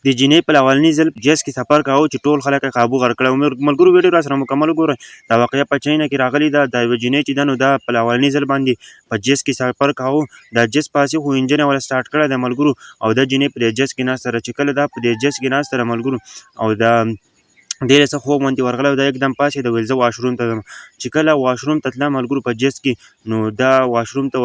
د جینۍ په اولني ځل جیس کې سفر کاوه چې ټول خلک یې قابو غر کړی. ملګرو ویډیو راسره مکمل وګورئ. دا واقعه په چاینا کې راغلې ده. دا یوه جینۍ چې ده نو دا په اولني ځل باندې په جیس کې سفر کاوه. دا جیس پاسې خو انجن یې ولا سټارټ کړی دی ملګرو، او دا جینۍ په دې جیس کې ناسته ده. چې کله دا په دې جیس کې ناسته ده ملګرو، او دا ډېر څه خوب غوندې ورغلی او دا یکدم پاڅېده، ویل زه واشروم ته ځم. چې کله واشروم ته تله ملګرو په جیس کې، نو دا واشروم ته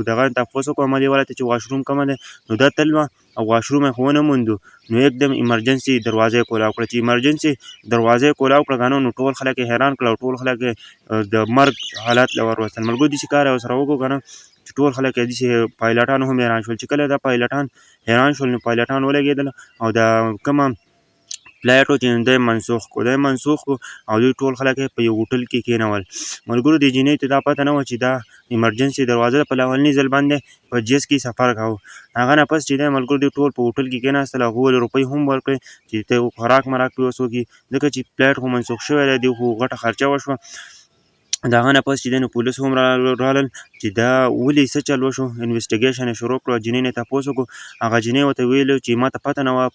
دغه تپوس وکړه عملې والا ته چې واشروم کومه دی، نو دا تلوه او واشروم یې خو ونه موندو. نو یکدم ایمرجنسي دروازه یې کولاو کړه. چې ایمرجنسي دروازه یې کولاو کړه نو ټول خلک یې حیران کړه او ټول خلک یې د مرګ حالت له ور وستل. ملګرو داسې کار یې ورسره وکړو که نه چې ټول خلک یې داسې پایلټان هم حیران شول. چې کله دا پایلټان حیران شول، نو پایلټان ولګېدل او دا کومه فلایټ و چې دی منسوخ کړو. دا یې منسوخ کړو او دوی ټول خلک یې په یو هوټل کې کېنول. ملګرو دې جینۍ ته دا پته نه وه چې دا ایمرجنسي دروازه په اولني ځل باندې په جیس کې سفر کاوه. هغه نه پس چې دی ملګرو دوی ټول په هوټل کې کېناستل. هغوی ولې روپۍ هم ورکړې چې ته خوراک مراک پرې اوس وکړي، ځکه چې فلایټ خو منسوخ شوی دی، دوی خو غټه خرچه وشوه. د هغه نه پس چې دی نو پولیس هم رالل چې دا ولې څه چل وشو. انویسټیګیشن یې شروع کړو. جینۍ نه یې تپوس وکړو. هغه جینۍ ورته ویلو چې ما ته پته نه وه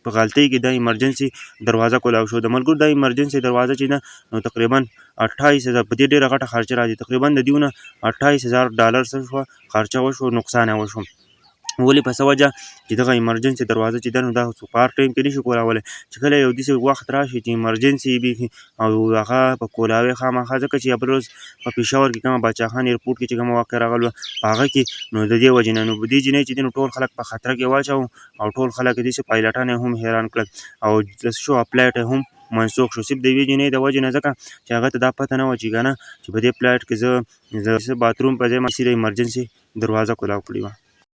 په غلطۍ کې دا ایمرجنسي دروازه کولاو شو. د ملګرو دا ایمرجنسي دروازه چې ده نو تقریبا 28,000 په دې ډېره غټه خرچه راځي. تقریبا د دوی نه $28,000 څه شوه خرچه وشو، نقصان یې وشو. ولې په څه وجه چې دغه ایمرجنسي دروازه چې ده نو دا خو په هر ټایم کې نشي کولاولی. چې کله یو داسې وخت راشي چې ایمرجنسي بیخي او هغه په کولاوی خامخا، ځکه چې بل ورځ په پېښور کې کومه باچاخان ایرپورټ کې چې کومه واقعه راغلې وه په هغه کې، نو د دې وجې نه نو دې جینۍ چې دی نو ټول خلک په خطره کې واچوه او ټول خلک یې داسې پایلټان یې هم حیران کړل او شو فلایټ یې هم منسوخ شو، صرف د یوې جینۍ د وجې نه، ځکه چې هغه ته دا پته نه وه چې که نه چې په دې فلایټ کې زه باتروم په ځای باندې ایمرجنسي دروازه کولاو کړې وه.